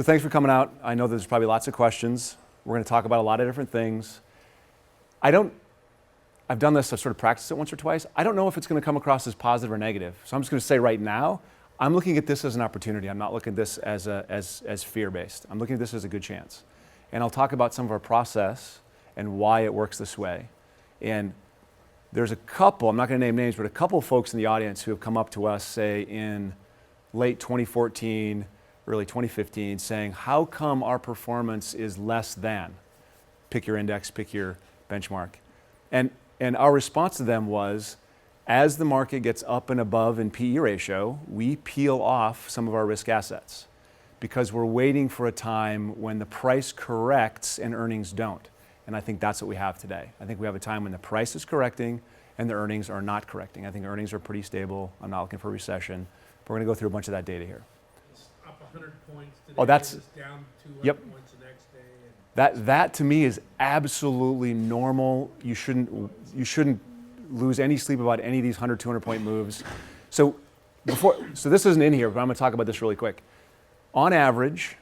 thanks for coming out. I know there's probably lots of questions. We're going to talk about a lot of different things. I've done this, I've sort of practiced it once or twice. I don't know if it's going to come across as positive or negative. So I'm just going to say right now, I'm looking at this as an opportunity. I'm not looking at this as fear-based. I'm looking at this as a good chance. And I'll talk about some of our process and why it works this way. And there's a couple, I'm not going to name names, but a couple of folks in the audience who have come up to us, say in late 2014, early 2015, saying, how come our performance is less than? Pick your index, pick your benchmark. And our response to them was, as the market gets up and above in PE ratio, we peel off some of our risk assets because we're waiting for a time when the price corrects and earnings don't. And I think that's what we have today. I think we have a time when the price is correcting and the earnings are not correcting. I think earnings are pretty stable. I'm not looking for a recession. But we're going to go through a bunch of that data here. It's up 100 points today. Oh, that's it's down 200 yep. points the next day. That to me is absolutely normal. You shouldn't lose any sleep about any of these 100, 200 point moves. So this isn't in here, but I'm going to talk about this really quick. On average,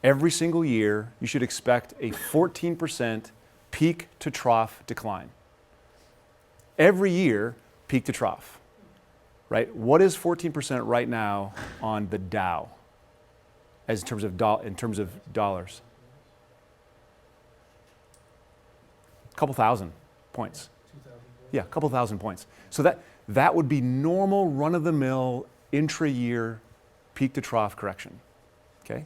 every single year, you should expect a 14% peak to trough decline. Every year, peak to trough, right? What is 14% right now on the Dow as in terms of dollars? A couple thousand points. Yeah, a couple thousand points. So that would be normal run-of-the-mill intra-year peak to trough correction. Okay?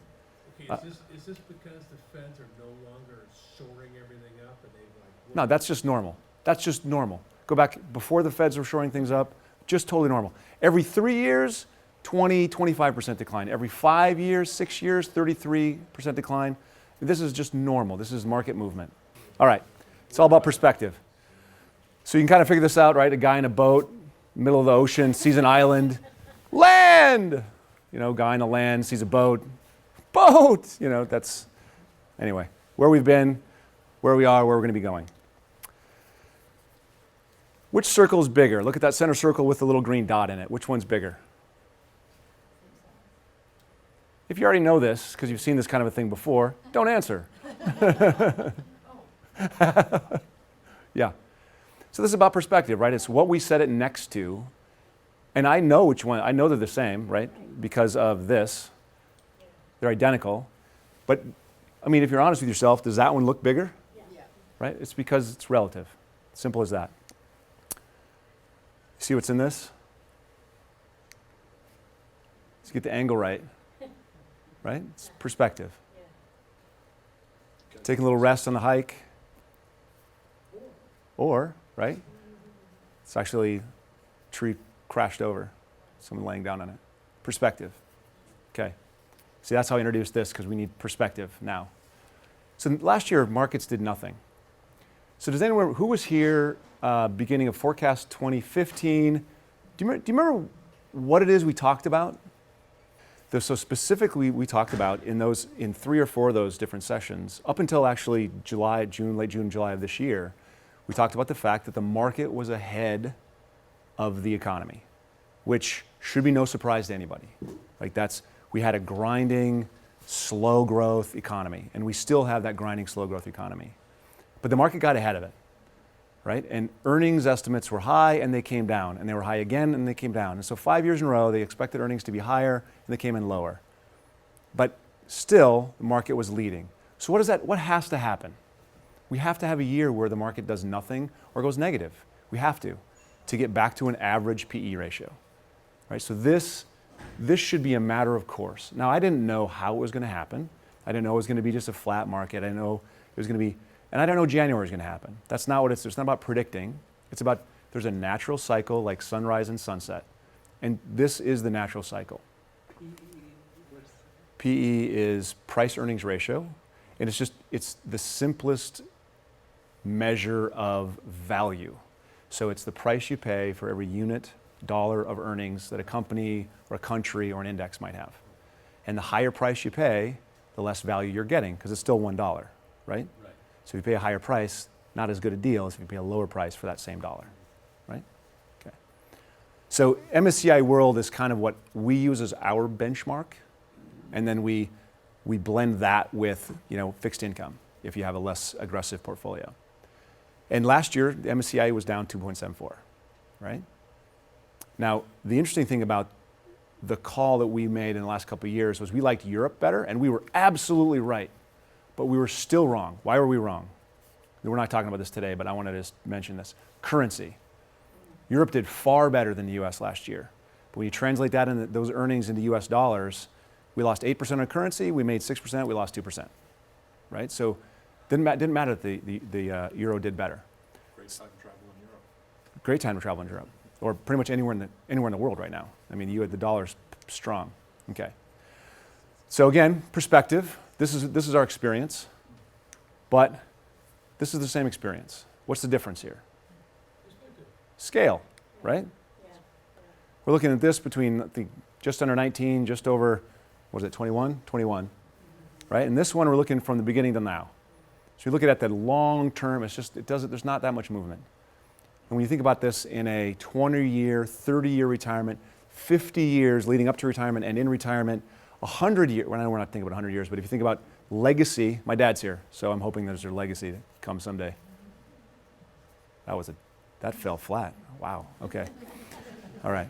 Okay, is this because the Feds are no longer shoring everything up and they've No, that's just normal. That's just normal. Go back before the Feds were shoring things up, just totally normal. Every 3 years, 25% decline. Every 5 years, 6 years, 33% decline. This is just normal. This is market movement. All right, it's all about perspective. So you can kind of figure this out, right? A guy in a boat, middle of the ocean, sees an island, land! Guy on the land sees a boat, boat! Anyway, where we've been, where we are, where we're going to be going. Which circle is bigger? Look at that center circle with the little green dot in it. Which one's bigger? If you already know this, because you've seen this kind of a thing before, don't answer. Yeah. So this is about perspective, right? It's what we set it next to. And I know which one. I know they're the same, right? Because of this. They're identical. But, if you're honest with yourself, does that one look bigger? Yeah. Right? It's because it's relative. Simple as that. See what's in this? Let's get the angle right. Right? It's perspective. Yeah. Taking a little rest on the hike. Or, right? It's actually a tree crashed over. Someone laying down on it. Perspective. Okay. See, that's how I introduced this, because we need perspective now. So last year, markets did nothing. So does anyone, who was here beginning of Forecast 2015? Do you remember what it is we talked about? So specifically, we talked about in 3 or 4 of those different sessions, up until actually late June, July of this year, we talked about the fact that the market was ahead of the economy, which should be no surprise to anybody. We had a grinding, slow growth economy, and we still have that grinding, slow growth economy. But the market got ahead of it, right? And earnings estimates were high and they came down, and they were high again and they came down. And so 5 years in a row, they expected earnings to be higher and they came in lower. But still, the market was leading. So what has to happen? We have to have a year where the market does nothing or goes negative. We have to get back to an average PE ratio, right? So this should be a matter of course. Now, I didn't know how it was going to happen. I didn't know it was going to be just a flat market. I didn't know it was going to be, and I don't know January is going to happen. That's not what it's not about predicting. It's about there's a natural cycle like sunrise and sunset. And this is the natural cycle. PE is price earnings ratio. And it's the simplest measure of value. So it's the price you pay for every unit, dollar of earnings that a company or a country or an index might have. And the higher price you pay, the less value you're getting, because it's still $1, right? Right. So if you pay a higher price, not as good a deal as if you pay a lower price for that same dollar, right? Okay. So MSCI World is kind of what we use as our benchmark, and then we we blend that with fixed income if you have a less aggressive portfolio. And last year, the MSCI was down 2.74, right? Now, the interesting thing about the call that we made in the last couple of years was we liked Europe better, and we were absolutely right, but we were still wrong. Why were we wrong? We're not talking about this today, but I wanted to just mention this. Currency. Europe did far better than the US last year. But when you translate that into those earnings into US dollars, we lost 8% on currency, we made 6%, we lost 2%, right? So didn't matter that the euro did better. Great time to travel in Europe. Great time to travel in Europe, or pretty much anywhere in the world right now. I mean, the dollar's strong. Okay. So again, perspective. This is our experience, but this is the same experience. What's the difference here? Scale, right? Yeah. We're looking at this between, I think, just under 19, just over, what was it, 21? 21, right? And this one we're looking from the beginning to now. So you look at the long term, there's not that much movement. And when you think about this in a 20-year, 30-year retirement, 50 years leading up to retirement and in retirement, 100 years, well, we're not thinking about 100 years, but if you think about legacy, my dad's here, so I'm hoping there's a legacy to come someday. That fell flat. Wow, okay. All right.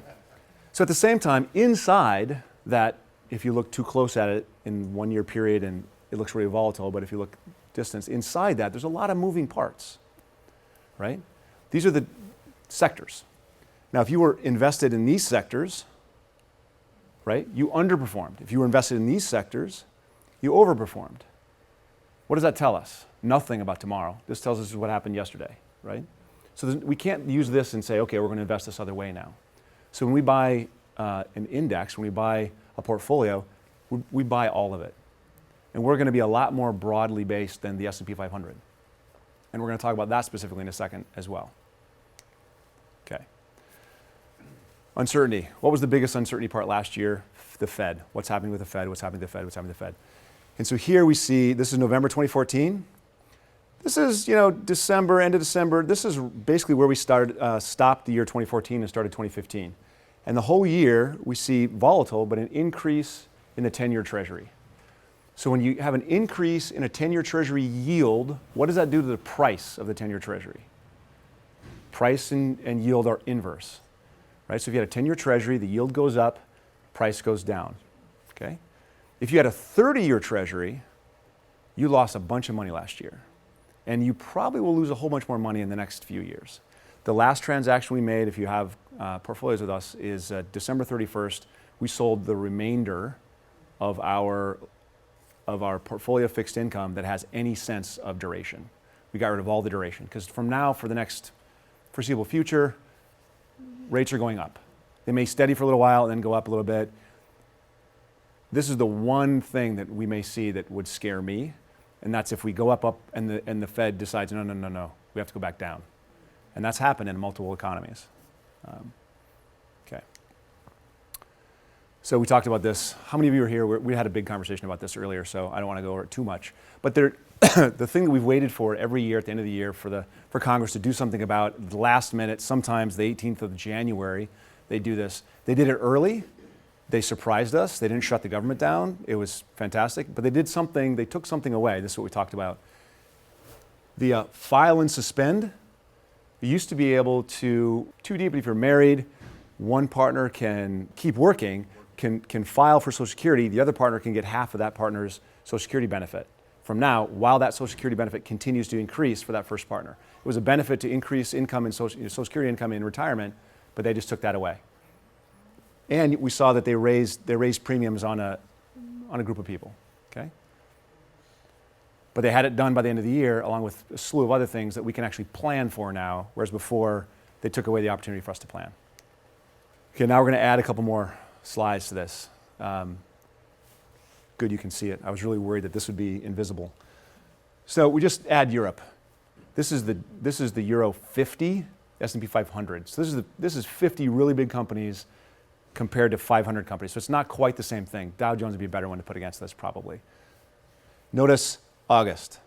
So at the same time, inside that, if you look too close at it in 1 year period and it looks really volatile, but if you look distance, inside that, there's a lot of moving parts, right? These are the sectors. Now, if you were invested in these sectors, right, you underperformed. If you were invested in these sectors, you overperformed. What does that tell us? Nothing about tomorrow. This tells us what happened yesterday, right? So we can't use this and say, okay, we're going to invest this other way now. So when we buy an index, when we buy a portfolio, we buy all of it. And we're going to be a lot more broadly based than the S&P 500. And we're going to talk about that specifically in a second as well. Okay. Uncertainty. What was the biggest uncertainty part last year? The Fed. What's happening with the Fed? What's happening with the Fed? What's happening with the Fed? And so here we see, this is November 2014. This is, December, end of December. This is basically where we stopped the year 2014 and started 2015. And the whole year we see volatile, but an increase in the 10-year Treasury. So when you have an increase in a 10-year Treasury yield, what does that do to the price of the 10-year Treasury? Price and yield are inverse, right? So if you had a 10-year Treasury, the yield goes up, price goes down, okay? If you had a 30-year Treasury, you lost a bunch of money last year. And you probably will lose a whole bunch more money in the next few years. The last transaction we made, if you have portfolios with us, is December 31st. We sold the remainder of our portfolio fixed income that has any sense of duration. We got rid of all the duration because from now for the next foreseeable future, rates are going up. They may steady for a little while and then go up a little bit. This is the one thing that we may see that would scare me. And that's if we go up, and the Fed decides, no, we have to go back down. And that's happened in multiple economies. Okay. So we talked about this. How many of you are here? We had a big conversation about this earlier, so I don't want to go over it too much. But the thing that we've waited for every year at the end of the year for Congress to do something about, the last minute, sometimes the 18th of January, they do this. They did it early. They surprised us. They didn't shut the government down. It was fantastic. But they did something, they took something away. This is what we talked about. The file and suspend. You used to be able to, too deep, if you're married, one partner can keep working, can file for Social Security. The other partner can get half of that partner's Social Security benefit from now, while that Social Security benefit continues to increase for that first partner. It was a benefit to increase income in Social Security income in retirement, but they just took that away. And we saw that they raised premiums on a group of people, okay? But they had it done by the end of the year, along with a slew of other things that we can actually plan for now, whereas before they took away the opportunity for us to plan. Okay, now we're going to add a couple more slides to this. Good, you can see it. I was really worried that this would be invisible. So we just add Europe. This is the Euro 50 S&P 500. So this is 50 really big companies compared to 500 companies. So it's not quite the same thing. Dow Jones would be a better one to put against this probably. Notice August.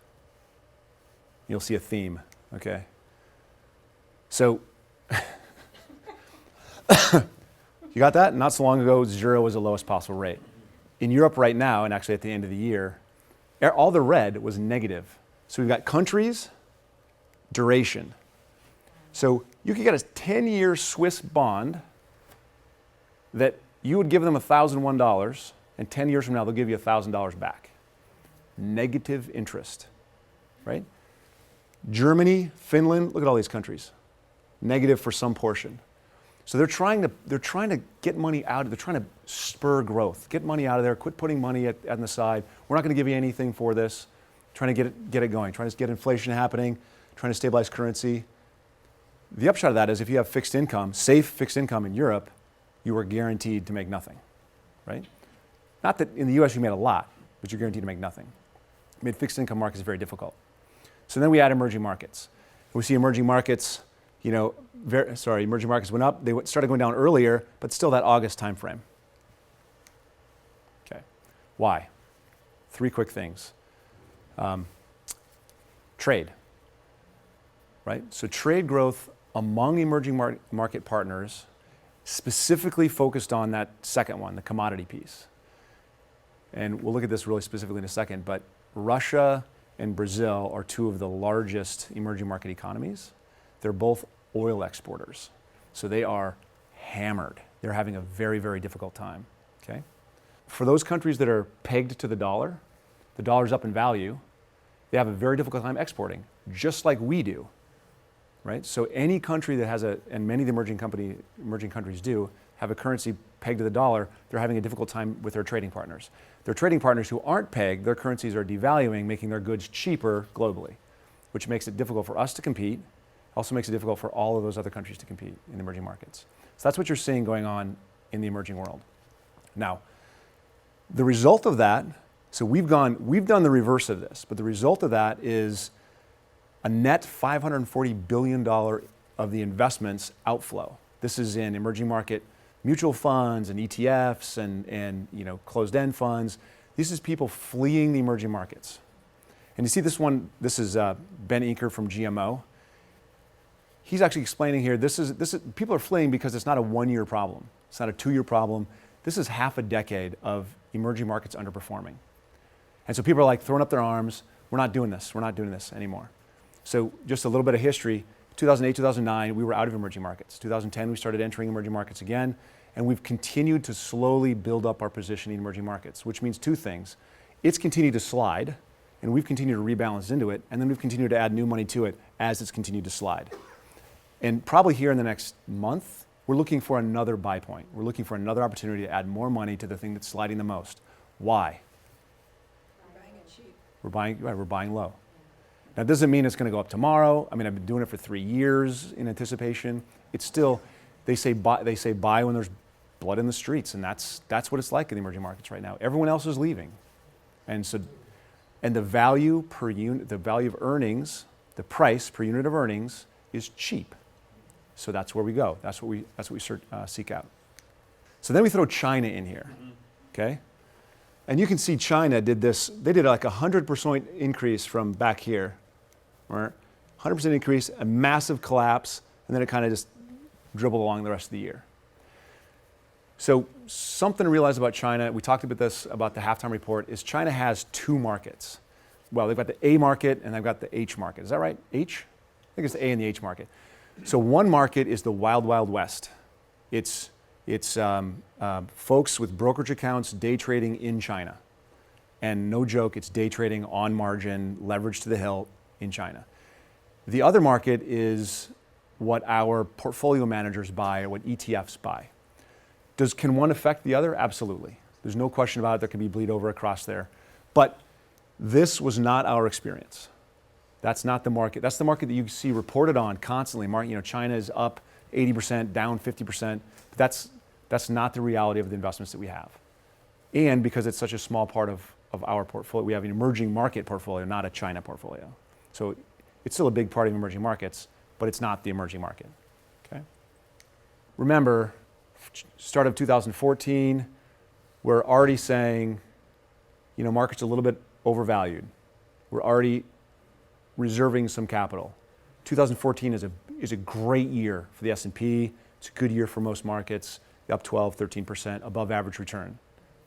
You'll see a theme, okay? So, you got that? Not so long ago, 0 was the lowest possible rate. in Europe right now, and actually at the end of the year, all the red was negative. So we've got countries, duration. So you could get a 10-year Swiss bond that you would give them $1,001, and 10 years from now, they'll give you $1,000 back. Negative interest, right? Germany, Finland, look at all these countries. Negative for some portion. So they're trying to get money out, they're trying to spur growth. Get money out of there, quit putting money on the side. We're not going to give you anything for this. Trying to get it going, trying to get inflation happening, trying to stabilize currency. The upshot of that is if you have fixed income, safe fixed income in Europe, you are guaranteed to make nothing, right? Not that in the US you made a lot, but you're guaranteed to make nothing. I mean, fixed income market is very difficult. So then we add emerging markets. We see emerging markets, emerging markets went up. They started going down earlier, but still that August timeframe. Okay, why? 3 quick things. Trade, right? So trade growth among emerging market partners, specifically focused on that second one, the commodity piece. And we'll look at this really specifically in a second, but Russia and Brazil are 2 of the largest emerging market economies. They're both oil exporters. So they are hammered. They're having a very, very difficult time, okay? For those countries that are pegged to the dollar's up in value, they have a very difficult time exporting, just like we do, right? So any country that has and many of the emerging countries do, have a currency pegged to the dollar, they're having a difficult time with their trading partners. Their trading partners who aren't pegged, their currencies are devaluing, making their goods cheaper globally, which makes it difficult for us to compete, also makes it difficult for all of those other countries to compete in emerging markets. So that's what you're seeing going on in the emerging world. Now, the result of that, so we've done the reverse of this, but the result of that is a net $540 billion of the investments outflow. This is in emerging market mutual funds and ETFs and closed-end funds. This is people fleeing the emerging markets. And you see this one, this is Ben Inker from GMO. He's actually explaining here, this is people are fleeing because it's not a 1-year problem. It's not a 2-year problem. This is half a decade of emerging markets underperforming. And so people are like throwing up their arms. We're not doing this. We're not doing this anymore. So just a little bit of history. 2008, 2009, we were out of emerging markets. 2010, we started entering emerging markets again. And we've continued to slowly build up our position in emerging markets, which means 2 things. It's continued to slide, and we've continued to rebalance into it, and then we've continued to add new money to it as it's continued to slide. And probably here in the next month, we're looking for another buy point. We're looking for another opportunity to add more money to the thing that's sliding the most. Why? We're buying it cheap. We're buying low. Now, it doesn't mean it's going to go up tomorrow. I mean, I've been doing it for 3 years in anticipation. It's still, they say buy when there's blood in the streets, and that's what it's like in the emerging markets right now. Everyone else is leaving, and the value per unit, the value of earnings, the price per unit of earnings is cheap. So that's where we go. That's what we seek out. So then we throw China in here, okay? And you can see China did this. They did like 100% increase from back here, right? 100% increase, a massive collapse, and then it kind of just dribbled along the rest of the year. So something to realize about China, we talked about this about the halftime report, is China has 2 markets. Well, they've got the A market and they've got the H market. Is that right? H? I think it's the A and the H market. So one market is the wild, wild west. It's folks with brokerage accounts day trading in China. And no joke, it's day trading on margin, leverage to the hilt in China. The other market is what our portfolio managers buy or what ETFs buy. Can one affect the other? Absolutely. There's no question about it. There can be bleed over across there. But this was not our experience. That's not the market. That's the market that you see reported on constantly. China is up 80%, down 50%. But that's not the reality of the investments that we have. And because it's such a small part of our portfolio, we have an emerging market portfolio, not a China portfolio. So it's still a big part of emerging markets, but it's not the emerging market. Okay? Remember, start of 2014, we're already saying, market's a little bit overvalued. We're already reserving some capital. 2014 is a great year for the S&P. It's a good year for most markets, up 12, 13%, above average return.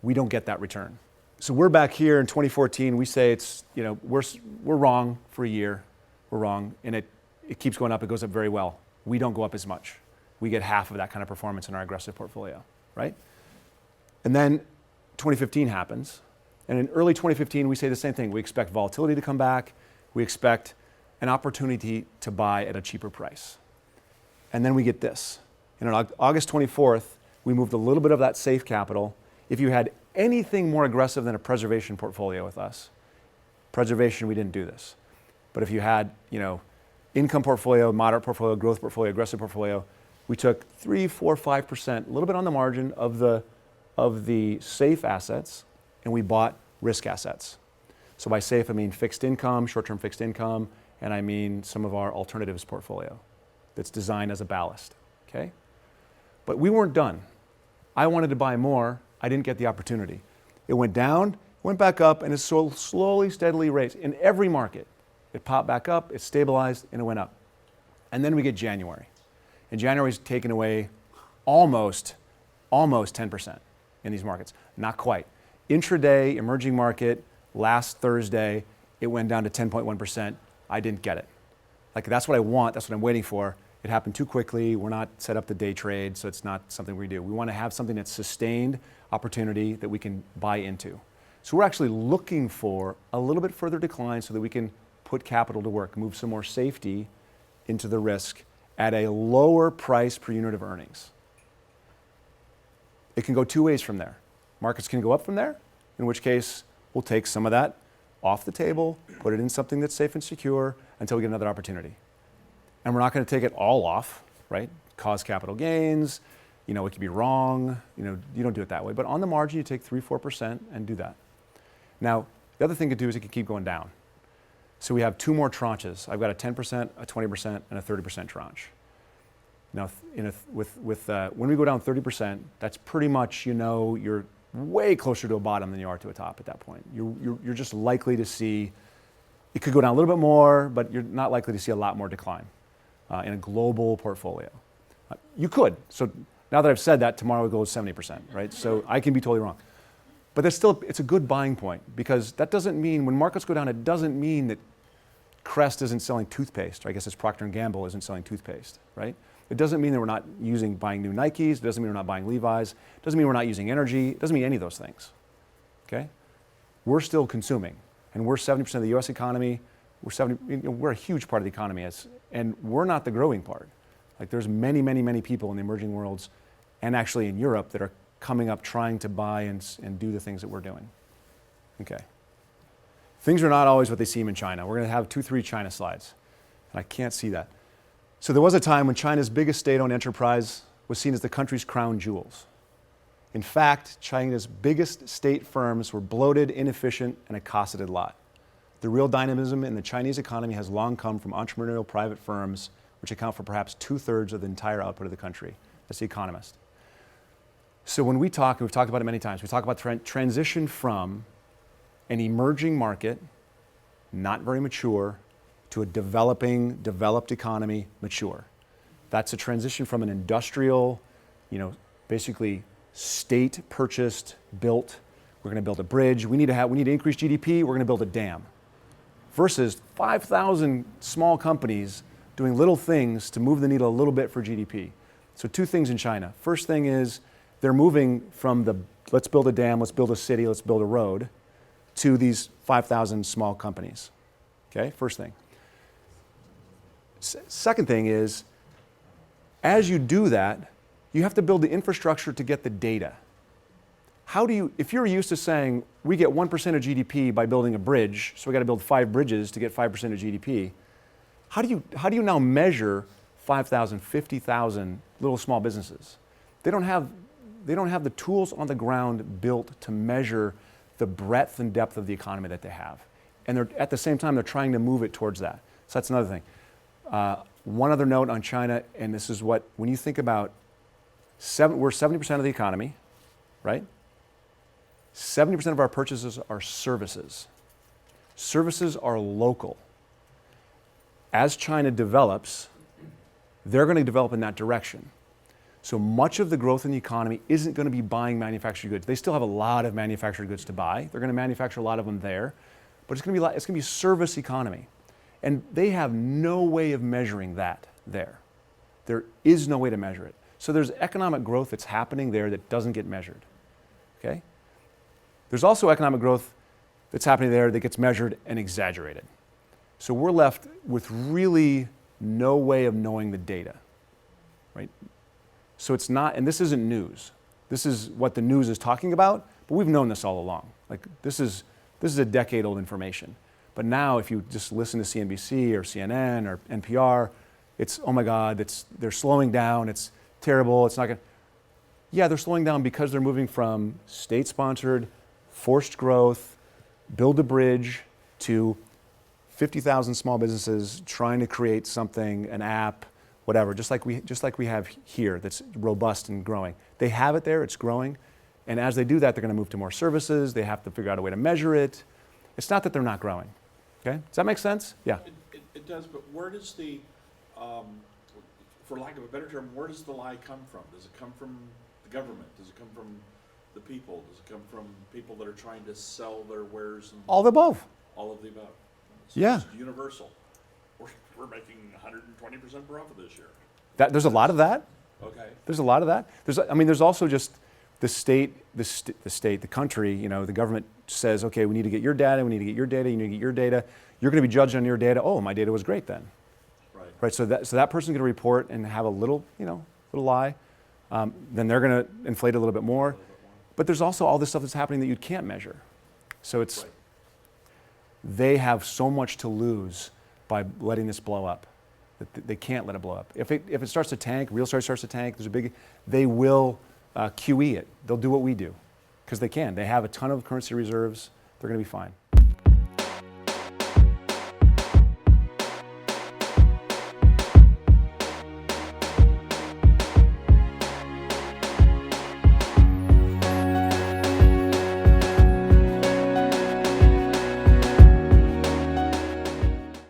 we don't get that return. So we're back here in 2014. We say it's, we're wrong for a year. We're wrong. And it keeps going up. It goes up very well. We don't go up as much. We get half of that kind of performance in our aggressive portfolio, right? And then 2015 happens. And in early 2015, we say the same thing. We expect volatility to come back. We expect an opportunity to buy at a cheaper price. And then we get this. And on August 24th, we moved a little bit of that safe capital. If you had anything more aggressive than a preservation portfolio with us, preservation, we didn't do this. But if you had, income portfolio, moderate portfolio, growth portfolio, aggressive portfolio, we took 3, 4, 5%, a little bit on the margin of the safe assets, and we bought risk assets. So by safe, I mean fixed income, short-term fixed income, and I mean some of our alternatives portfolio that's designed as a ballast, okay? But we weren't done. I wanted to buy more. I didn't get the opportunity. It went down, went back up, and it's so slowly, steadily raised. In every market, it popped back up, it stabilized, and it went up. And then we get January. And January's taken away almost 10% in these markets. Not quite. Intraday, emerging market, last Thursday, it went down to 10.1%. I didn't get it. Like, that's what I want, that's what I'm waiting for. It happened too quickly. We're not set up to day trade, so it's not something we do. We want to have something that's sustained opportunity that we can buy into. So we're actually looking for a little bit further decline so that we can put capital to work, move some more safety into the risk at a lower price per unit of earnings. It can go two ways from there. Markets can go up from there, in which case we'll take some of that off the table, put it in something that's safe and secure until we get another opportunity. And we're not going to take it all off, right? Cause capital gains, it could be wrong, you don't do it that way. But on the margin, you take 3, 4% and do that. Now, the other thing to do is it can keep going down. So we have two more tranches. I've got a 10%, a 20%, and a 30% tranche. Now, when we go down 30%, that's pretty much, you're way closer to a bottom than you are to a top at that point. You're just likely to see, it could go down a little bit more, but you're not likely to see a lot more decline in a global portfolio. You could. So now that I've said that, tomorrow it goes 70%, right? So I can be totally wrong. But that's still, it's a good buying point, because that doesn't mean, when markets go down, it doesn't mean that Crest isn't selling toothpaste, or I guess it's Procter & Gamble isn't selling toothpaste, right? It doesn't mean that we're not buying new Nikes. It doesn't mean we're not buying Levi's. It doesn't mean we're not using energy. It doesn't mean any of those things, okay? We're still consuming, and we're 70% of the US economy. We're a huge part of the economy, and we're not the growing part. Like, there's many, many, many people in the emerging worlds, and actually in Europe, that are coming up trying to buy and do the things that we're doing, okay? Things are not always what they seem in China. We're going to have 2, 3 China slides, and I can't see that. So there was a time when China's biggest state-owned enterprise was seen as the country's crown jewels. In fact, China's biggest state firms were bloated, inefficient, and it costed a lot. The real dynamism in the Chinese economy has long come from entrepreneurial private firms, which account for perhaps 2/3 of the entire output of the country. That's The Economist. So when we talk, and we've talked about it many times, we talk about transition from an emerging market, not very mature, to a developed economy, mature. That's a transition from an industrial, basically state-purchased, built. We're going to build a bridge. We need to increase GDP. We're going to build a dam. Versus 5,000 small companies doing little things to move the needle a little bit for GDP. So two things in China. First thing is they're moving from the let's build a dam, let's build a city, let's build a road, to these 5,000 small companies. Okay, first thing. Second thing is, as you do that, you have to build the infrastructure to get the data. If you're used to saying, we get 1% of GDP by building a bridge, so we got to build 5 bridges to get 5% of GDP, how do you now measure 5,000, 50,000 little small businesses? They don't have the tools on the ground built to measure the breadth and depth of the economy that they have. And at the same time, they're trying to move it towards that. So that's another thing. One other note on China, and this is when you think about, we're 70% of the economy, right? 70% of our purchases are services. Services are local. As China develops, they're going to develop in that direction. So much of the growth in the economy isn't going to be buying manufactured goods. They still have a lot of manufactured goods to buy. They're going to manufacture a lot of them there, but it's going to be service economy. And they have no way of measuring that there. There is no way to measure it. So there's economic growth that's happening there that doesn't get measured. Okay? There's also economic growth that's happening there that gets measured and exaggerated. So we're left with really no way of knowing the data, right? So it's not, and this isn't news. This is what the news is talking about, but we've known this all along. Like this is a decade-old information. But now if you just listen to CNBC or CNN or NPR, it's, oh my God, they're slowing down, it's terrible, it's not going to. Yeah, they're slowing down because they're moving from state-sponsored, forced growth, build a bridge, to 50,000 small businesses trying to create something, an app, whatever, just like we have here that's robust and growing. They have it there, it's growing, and as they do that, they're going to move to more services, they have to figure out a way to measure it. It's not that they're not growing. Okay? Does that make sense? Yeah. It does, but where does the, for lack of a better term, where does the lie come from? Does it come from the government? Does it come from the people? Does it come from people that are trying to sell their wares? And All the above. all of the above. So Yeah. it's universal. We're making 120% profit this year. There's a lot of that. Okay. There's a lot of that. There's also just the country, the government says, okay, we need to get your data, we need to get your data, you need to get your data. You're going to be judged on your data. Oh, my data was great then. Right. Right. So that person's going to report and have a little lie. Then they're going to inflate a little bit more. But there's also all this stuff that's happening that you can't measure. So it's, Right. they have so much to lose by letting this blow up. That they can't let it blow up. If it starts to tank, real estate starts to tank, they will QE it. They'll do what we do because they can. They have a ton of currency reserves. They're going to be fine.